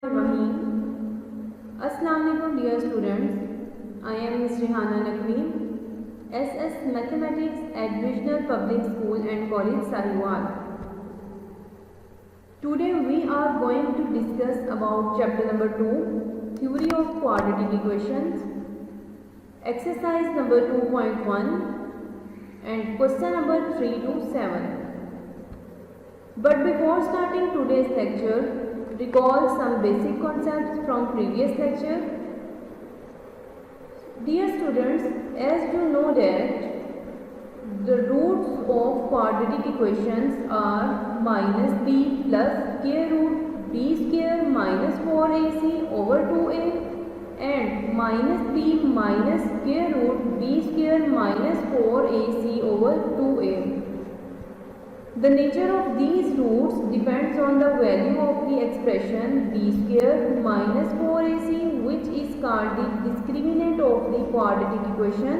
Assalamu alaikum dear students, I am Ms. Rehana Naqvi, SS Mathematics at Divisional Public School and College Sahiwal. Today we are going to discuss about chapter number 2, Theory of Quadratic Equations, exercise number 2.1 and question number 3 to 7. But before starting today's lecture, recall some basic concepts from previous lecture. Dear students, as you know that the roots of quadratic equations are minus b plus square root b square minus 4ac over 2a and minus b minus square root b square minus 4ac over 2a. The nature of these roots depends on the value of the expression b square minus 4ac, which is called the discriminant of the quadratic equation,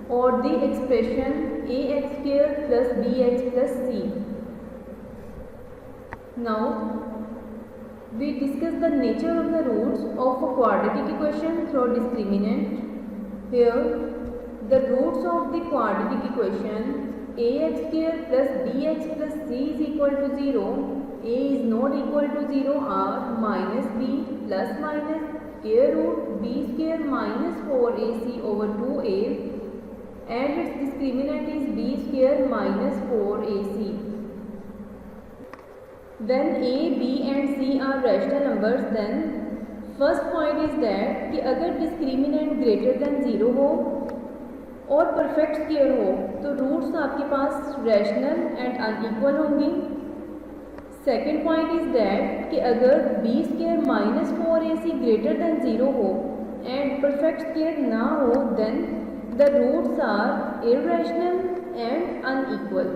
or the expression ax square plus bx plus c. Now we discuss the nature of the roots of a quadratic equation through discriminant. Here the roots of the quadratic equation ax square plus bx plus c is equal to 0, a is not equal to 0 are minus b plus minus square root b square minus 4ac over 2a and its discriminant is b square minus 4ac. When a, b and c are rational numbers, then first point is that कि अगर discriminant greater than 0 हो और perfect square हो तो roots आपके पास rational and unequal होंगी. Second point is that कि अगर b square minus 4ac greater than 0 हो एंड परफेक्ट स्क्वायर ना हो then the roots are irrational and unequal.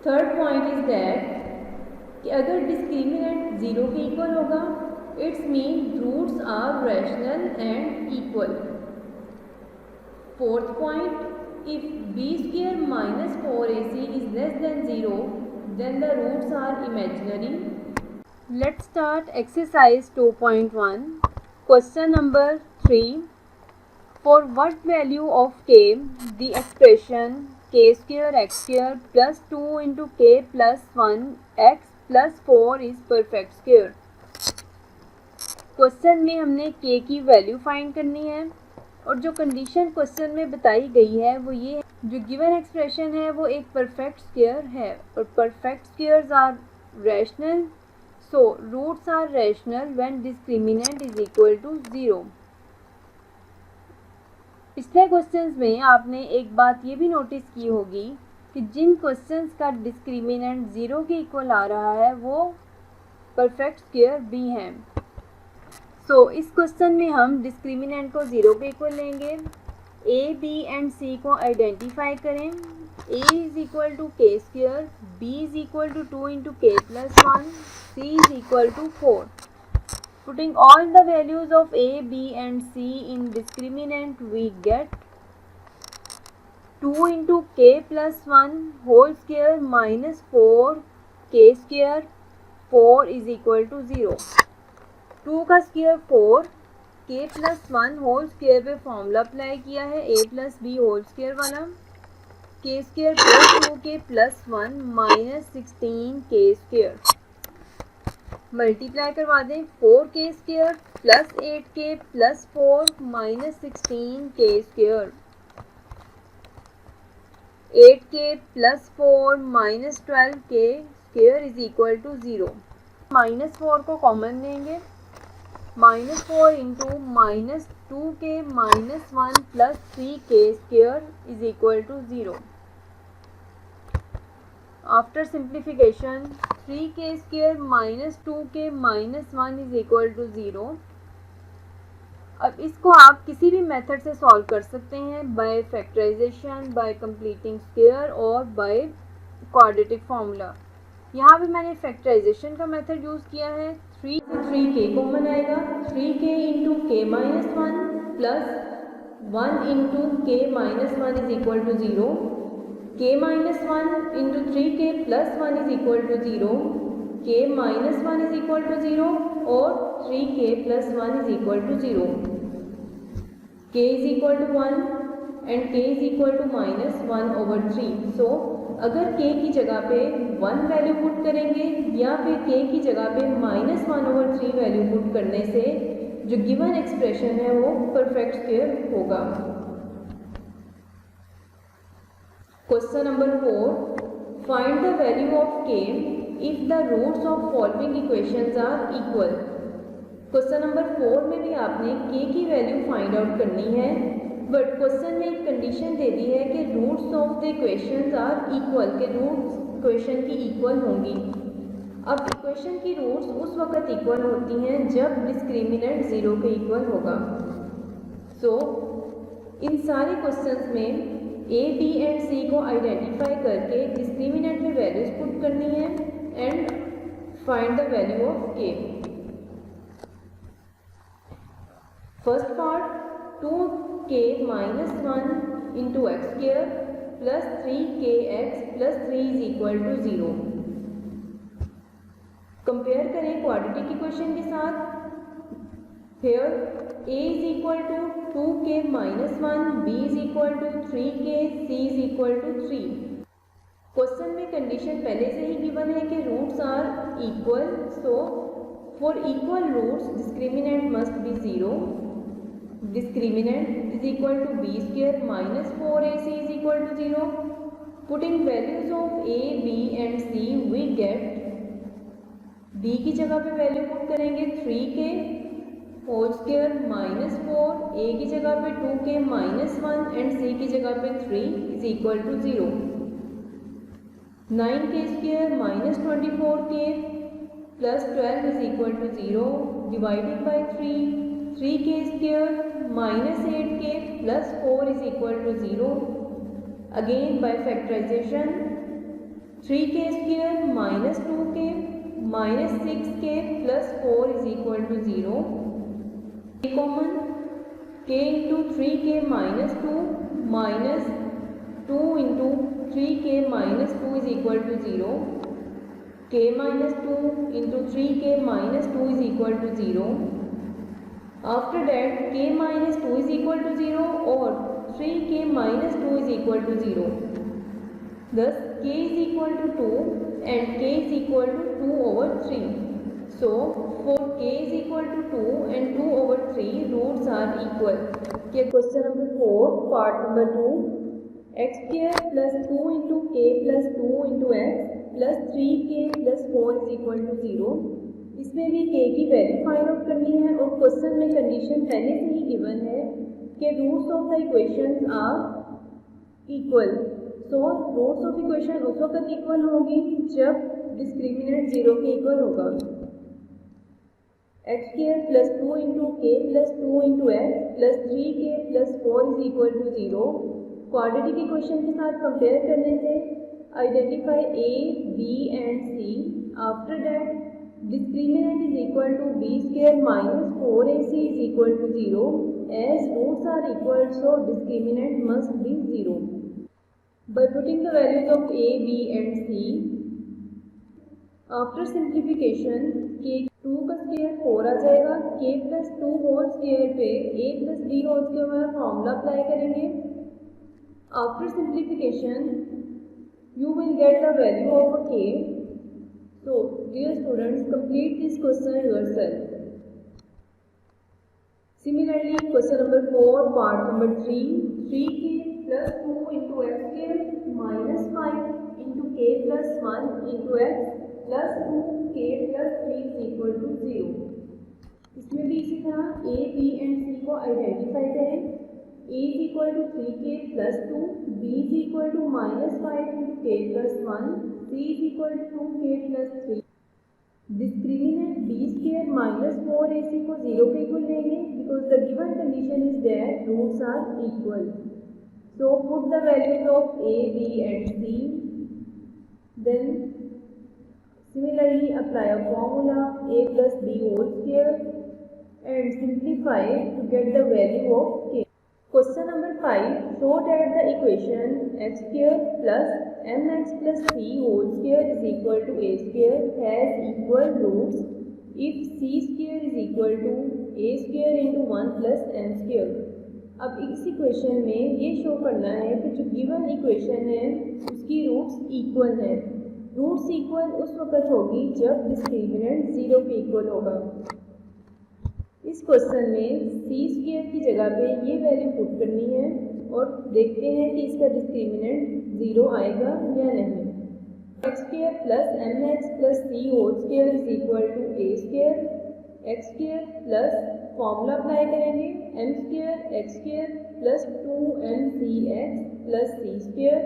Third point is that कि अगर डिस्क्रिमिनेंट 0 के इक्वल होगा it's mean roots are rational and equal. Fourth point, if b square minus 4ac is less than 0, then the roots are imaginary. Let's start exercise 2.1. Question number 3. For what value of k, the expression k square x square plus 2 into k plus 1 x plus 4 is perfect square. Question में हमने k की value find करनी है और जो condition question में बताई गई है वो ये है, जो गिवन एक्सप्रेशन है वो एक परफेक्ट स्क्वायर है और perfect squares are rational, so roots are rational when discriminant is equal to 0. पिछले क्वेश्चंस में आपने एक बात ये भी नोटिस की होगी कि जिन क्वेश्चंस का डिस्क्रिमिनेंट 0 के इक्वल आ रहा है वो परफेक्ट स्क्वायर भी हैं. सो इस क्वेश्चन में हम डिस्क्रिमिनेंट को 0 के इक्वल लेंगे. ए, बी एंड सी को आइडेंटिफाई करें. A is equal to K square, B is equal to 2 into K plus 1, C is equal to 4. Putting all the values of A, B and C in discriminant we get 2 into K plus 1 whole square minus 4 K square 4 is equal to 0. 2 का square 4, के plus 1 whole square पे formula apply किया है ए plus B whole square वाला. के square plus 2 के plus 1 minus 16 के square. Multiply करवा दें 4 के स्क्वायर प्लस 8 के प्लस 4 माइनस 16 के स्क्वायर. 8 के प्लस 4 माइनस 12 के square is equal to 0. Minus 4 को कॉमन लेंगे. माइनस 4 इंटू माइनस 2 के माइनस 1 प्लस 3 के square is equal to 0. After simplification 3 के स्क्वायर माइनस 2 के माइनस 1 इज इक्वल टू 0. अब इसको आप किसी भी मेथड से सॉल्व कर सकते हैं, by factorisation, by completing square और बाय क्वाड्रेटिक फार्मूला. यहाँ पे मैंने फैक्टराइजेशन का मेथड यूज़ किया है. 3k कॉमन आएगा. 3k into k minus 1 plus 1 into k minus 1 is equal to 0. k minus 1 into 3k plus 1 is equal to 0. k minus 1 is equal to 0 और 3k plus 1 is equal to 0. k is equal to 1 and k is equal to minus 1 over 3. So अगर k की जगह पे 1 value put करेंगे या फिर k की जगह पे माइनस 1 ओवर 3 वैल्यू पुट करने से जो गिवन एक्सप्रेशन है वो परफेक्ट स्क्वायर होगा. Question number 4. Find the value of k if the roots of following equations are equal. Question number 4 में भी आपने k की वैल्यू फाइंड आउट करनी है, बट क्वेश्चन में एक कंडीशन दे दी है कि roots of the equations are equal, के रूट्स इक्वेशन की इक्वल होंगी. अब इक्वेशन की रूट्स उस वक्त इक्वल होती हैं जब डिस्क्रिमिनेंट 0 के इक्वल होगा. सो इन सारे क्वेश्चंस में a, b एंड c को आइडेंटिफाई करके डिस्क्रिमिनेंट में वैल्यूज पुट करनी है and find the value of k. First part 2k minus 1 into x square plus 3kx plus 3 is equal to 0. Compare करें क्वाड्रेटिक इक्वेशन के साथ. Here a is equal to 2k minus 1, b is equal to 3k, c is equal to 3. Question में condition पहले से ही given है कि roots are equal. So for equal roots discriminant must be 0. Discriminant is equal to b square minus 4ac is equal to 0. Putting values of a, b and c we get b की जगह पे value put करेंगे 3k whole square minus 4, a की जगह पे 2k minus 1 and c की जगह पे 3 is equal to 0. 9k square minus 24k plus 12 is equal to 0 divided by 3k square minus 8k plus 4 is equal to 0. Again by factorisation 3k square minus 2k minus 6k plus 4 is equal to 0. Common k into 3k minus 2 minus 2 into 3k minus 2 is equal to 0. k minus 2 into 3k minus 2 is equal to 0. After that k minus 2 is equal to 0 और 3k minus 2 is equal to 0. thus k is equal to 2 and k is equal to 2 over 3. So for k is equal to 2 and 2 over 3 roots are equal. Question number 4 part number 2. x square plus 2 into k plus 2 into x plus 3k plus 4 is equal to 0. इसमें भी k की value find out करनी है और question में condition पहले से ही गिवन है कि roots of the equations are equal. So roots of equation उस वक्त इक्वल होगी जब डिस्क्रिमिनेंट 0 के इक्वल होगा. x square plus 2 into k plus 2 into x plus 3k plus 4 is equal to 0. Quadratic equation के साथ कंपेयर करने से identify a, b and c. After that discriminant is equal to b square minus 4ac is equal to 0. As roots are equal, so discriminant must be 0. By putting the values of a, b and c, after simplification k 2 का square 4 आ जाएगा. k plus 2 whole square पे a plus b whole square वाला formula apply करेंगे. After simplification you will get the value of k. So dear students, complete this question yourself. Similarly question number 4 part number 3. 3k plus 2 into x square minus 5 into k plus 1 into x plus 2k plus 3 is equal to 0. इसमें भी इसी तरह a, b and c को identify करें. a is equal to 3k plus 2, b is equal to minus 5 into k plus 1, c is equal to 2k plus 3. Discriminant b square minus 4ac को 0 के equal लेंगे because the given condition is that roots are equal. So put the values of a, b and c. Then similarly apply a formula a plus b whole square and simplify to get the value of k. Question number 5. Show that the equation x square plus mx plus c whole square is equal to a square has equal roots if c square is equal to a square into 1 plus m square। अब इस equation में ये show करना है कि जो given equation है उसकी रूट्स इक्वल है। रूट्स इक्वल उस वक्त होगी जब डिस्क्रिमिनेंट 0 के इक्वल होगा। इस क्वेश्चन में सी स्क्वायर की जगह पे ये वैल्यू पुट करनी है और देखते हैं कि इसका डिस्क्रिमिनेंट 0 आएगा या नहीं। X square plus m x plus c whole square is equal to A square x square plus formula apply करेंगे m square x square plus 2mcx plus c square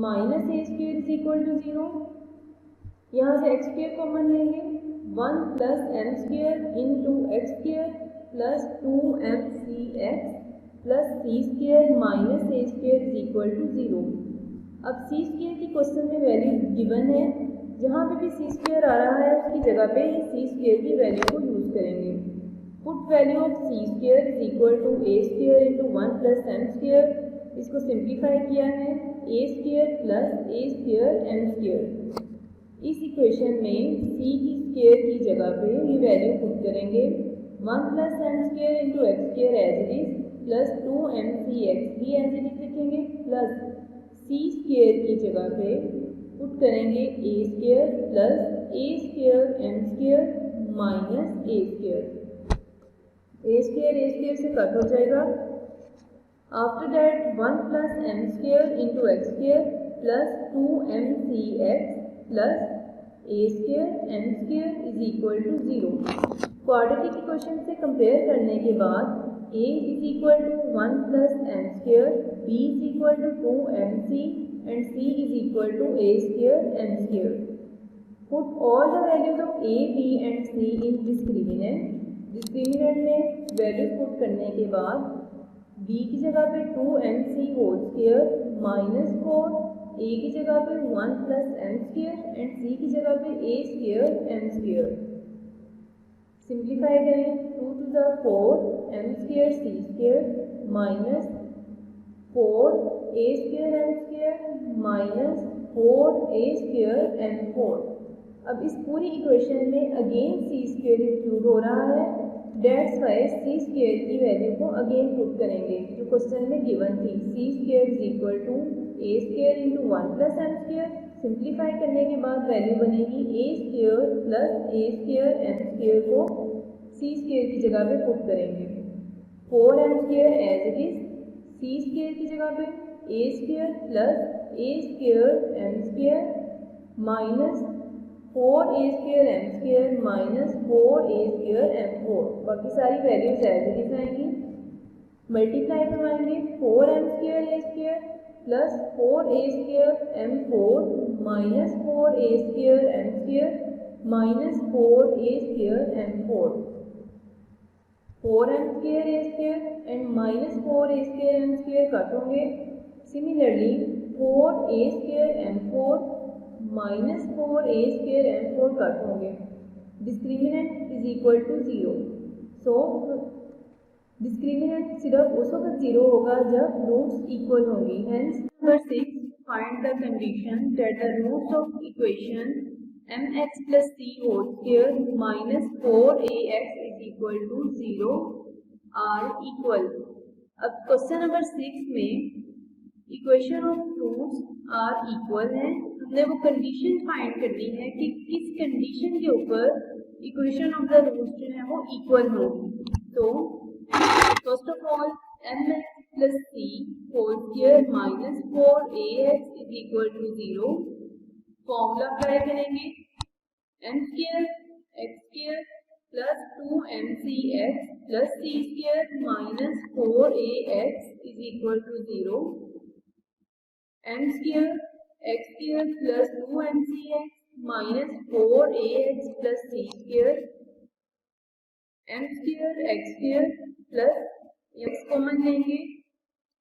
minus A square is equal to 0। यहाँ से x square common लेंगे 1 plus M square into x square plus 2mcx plus c square minus A square is equal to 0। अब c square की question में value given है, जहाँ पे भी सी स्क्वायर आ रहा है उसकी जगह पे सी स्क्वायर की वैल्यू को यूज़ करेंगे। Put value of C square is equal to A square into 1 plus M square. इसको सिंप्लीफाई किया है A square plus A square M square. इस इक्वेशन में c की स्क्वायर की जगह पे ये वैल्यू पुट करेंगे 1 plus M square into x square as it is plus 2mcx भी एज इट इज लिखेंगे प्लस c स्क्वायर की जगह पे पुट करेंगे a square plus A square M square minus A square से कट हो जाएगा। After that 1 plus M square into x square plus 2mcx plus A square M square is equal to 0। Quadratic equation से compare करने के बाद a is equal to 1 plus M square, b is equal to 2mc and c is equal to A square M square. Put all the values of a, b and c in discriminant. Discriminant में values put करने के बाद b की जगह पे 2mc whole square minus 4, a की जगह पे 1 plus M square and c की जगह पे a square M square. Simplify करें 2 to the 4 M square c square minus 4 a square M square minus 4 a square M 4। अब इस पूरी इक्वेशन में अगेन c स्क्वायर इंक्लूड हो रहा है, डेट्स वाई c स्क्वायर की वैल्यू को अगेन पुट करेंगे जो क्वेश्चन में गिवन थी। c square is equal to A square into 1 plus M square. Simplify करने के बाद वैल्यू बनेगी A square plus A square M square को सी स्क्वायर की जगह पे पुट करेंगे। 4m square as it is, C square की जगह पे A square plus A square M square minus 4a square M square minus 4a square M 4। बाकी सारी वैल्यूज एज इट इज आएंगी। मल्टीप्लाई करवाएंगे 4m square a square plus 4a square M 4 minus 4a square M square minus 4a square M 4। 4m square a square and minus 4a square M square cut होंगे। Similarly 4a square M 4 minus 4a square M 4 cut होंगे। Discriminant is equal to 0। So discriminant सिर्फ उस वक्त 0 होगा जब roots equal होंगी। Hence number 6, find the condition that the roots of equation mx plus c whole square minus 4ax is equal to 0 are equal. अब question number 6 में equation of roots are equal है। हमने वो condition find करनी है कि किस condition के ऊपर इक्वेशन ऑफ द रूट्स जो है वो इक्वल होगी। तो first of all mx plus c whole square minus 4ax is equal to 0। Formula apply करेंगे m square x square plus 2mcx plus c square minus 4ax is equal to 0। m square x square plus 2mcx minus 4ax plus c square m square x square plus x common लेंगे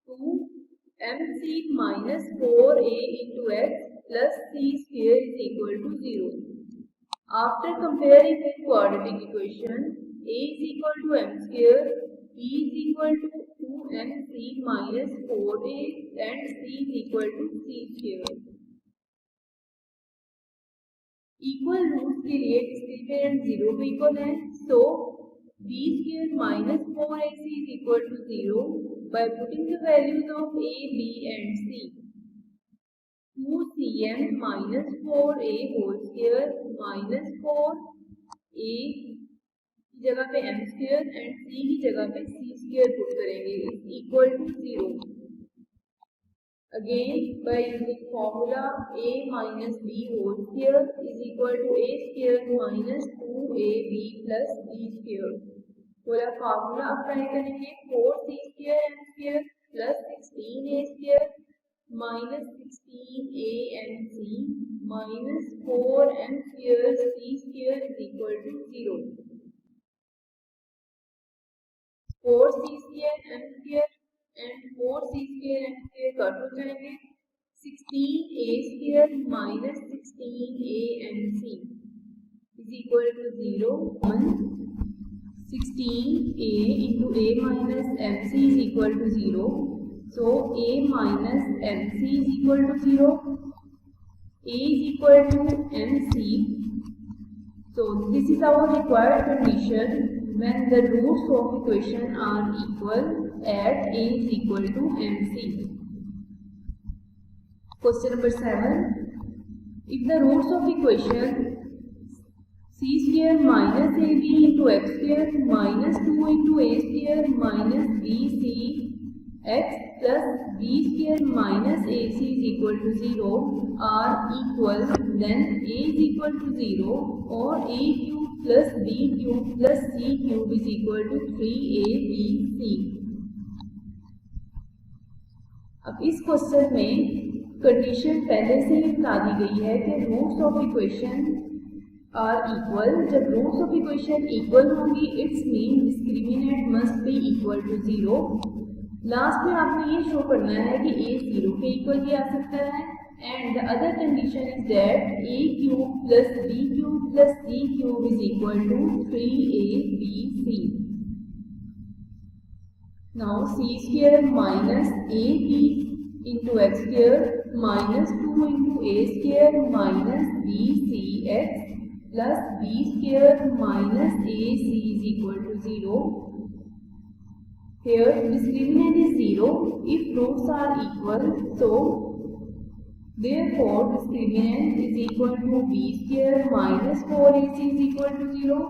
2mc minus 4a into x plus c square is equal to 0। After comparing with quadratic equation a is equal to m square, b is equal to 2mc minus 4a and c is equal to c square. Equal roots के लिए discriminant 0 को equal है, सो b square minus 4ac is equal to 0 by putting the values of a, b and c. 2cm minus 4a whole square minus 4a की जगह पे m square and c की जगह पे c square पुट करेंगे is equal to 0. Again, by using formula a minus b whole square is equal to a square minus 2ab plus b square. पूरा formula apply करेंगे 4c square m square plus 16a square minus 16a and c minus 4m square c square is equal to 0. 4c square m square and 4c square m square cut हो जाएंगे. 16a square minus 16a and c is equal to 0. 16a into a minus mc is equal to 0. So a minus mc is equal to 0. A is equal to mc. So this is our required condition when the roots of equation are equal at a is equal to mc. Question number 7. If the roots of equation c square minus ab into x square minus 2 into a square minus bc x plus b square minus ac is equal to 0 are equal, then a is equal to 0 or a cube plus b cube plus c cube is equal to 3abc. अब इस question में condition पहले से ही बता दी गई है कि roots of equation are equal. जब रूट्स ऑफ इक्वेशन इक्वल होंगी it's mean discriminant must be equal to 0. Last में आपने ये शो करना है कि a 0 के इक्वल भी आ सकता है and the other condition is that a cube plus b cube plus c cube is equal to 3abc. Now c square minus ab into x square minus 2 into a square minus bcx plus b square minus ac is equal to 0. Here discriminant is 0 if roots are equal, so therefore discriminant is equal to b square minus 4ac is equal to 0.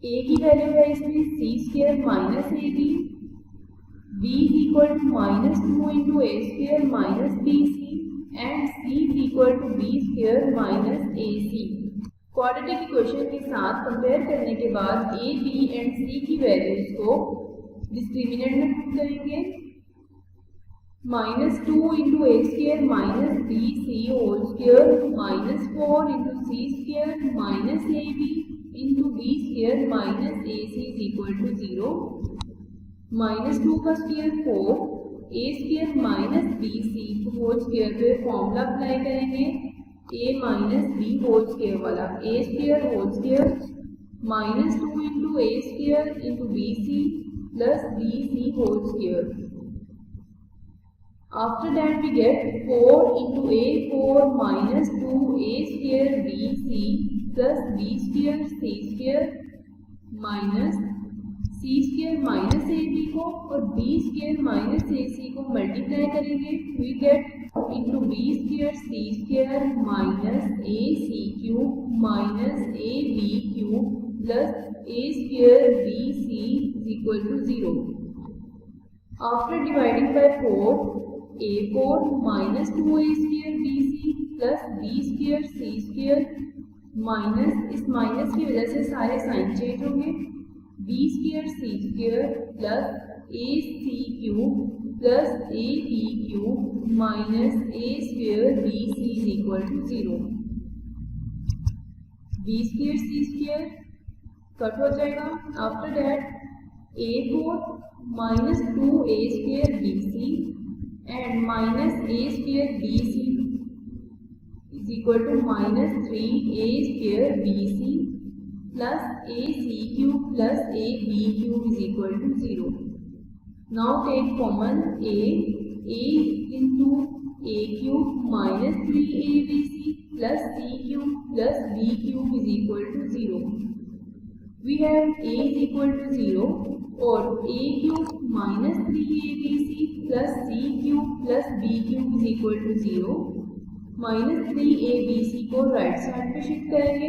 a की value है इसमें c square minus ab, b is equal to minus 2 into a square minus bc and c is equal to b square minus ac. Quadratic equation के साथ compare करने के बाद a, b and c की values को discriminant में put करेंगे. Minus 2 into a square minus b c whole square minus 4 into c square minus a b into b square minus a c is equal to 0. Minus 2 का square 4, a square minus b c whole square पे formula apply करेंगे a minus B whole square वाला. A square whole square minus 2 into a square into b c plus bc whole square. After that we get 4 into a4 minus 2a square bc plus b square c square minus c square minus ab को और b square minus ac को multiply करेंगे. we get into b square c square minus ac cube minus ab cube plus a square bc is equal to 0. After dividing by 4, a4 minus 2a square bc plus b square c square minus इस minus की वजह से सारे sign change होंगे. b square c square plus ac cube plus ab cube minus a square bc is equal to 0. b square c square cut हो जाएगा. After that a4 minus 2a square B C and minus a square B C is equal to minus 3a square B C plus a C cube plus a B cube is equal to 0. Now take common a into a a cube minus 3abc plus c cube plus b cube is equal to 0. We have a is equal to 0 और a cube minus 3abc plus c cube plus b cube is equal to 0. Minus 3abc को right side पे shift करेंगे.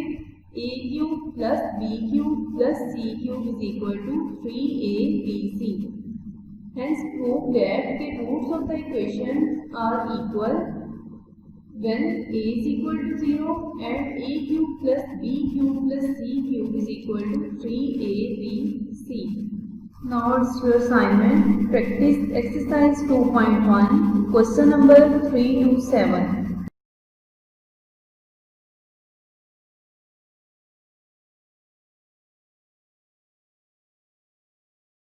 a cube plus b cube plus c cube is equal to 3abc. Hence prove that the roots of the equation are equal when a is equal to 0 and a cube plus b cube plus c cube is equal to 3abc. Now it's your assignment. Practice exercise 2.1, question number 3 to 7.